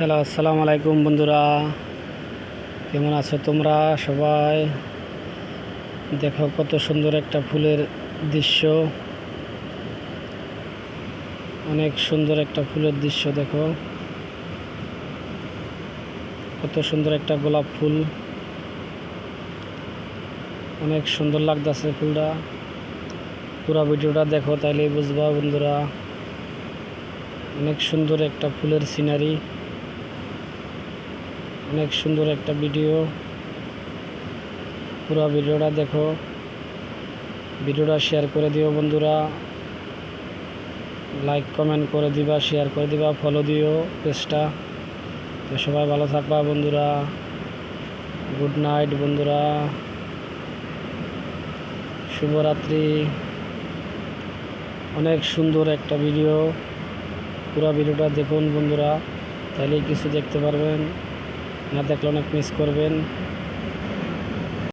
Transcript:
Hello, আসসালামু আলাইকুম বন্ধুরা। কেমন আছো তোমরা সবাই? দেখো কত সুন্দর একটা ফুলের দৃশ্য, অনেক সুন্দর একটা ফুলের দৃশ্য। দেখো কত সুন্দর একটা গোলাপ ফুল, অনেক সুন্দর লাগতেছে ফুলটা। পুরো ভিডিওটা দেখো তাইলেই বুঝবা বন্ধুরা। অনেক সুন্দর একটা ফুলের সিনারি, অনেক সুন্দর একটা ভিডিও। পুরো ভিডিওটা দেখো, ভিডিওটা শেয়ার করে দিও বন্ধুরা। লাইক কমেন্ট করে দিবা, শেয়ার করে দিবা, ফলো দিও পেজটা। তো সবাই ভালো থাকবা বন্ধুরা। গুড নাইট বন্ধুরা, শুভরাত্রি। অনেক সুন্দর একটা ভিডিও, পুরো ভিডিওটা দেখুন বন্ধুরা, তাহলেই কিছু দেখতে পারবেন, না দেখলে অনেক মিস করবেন।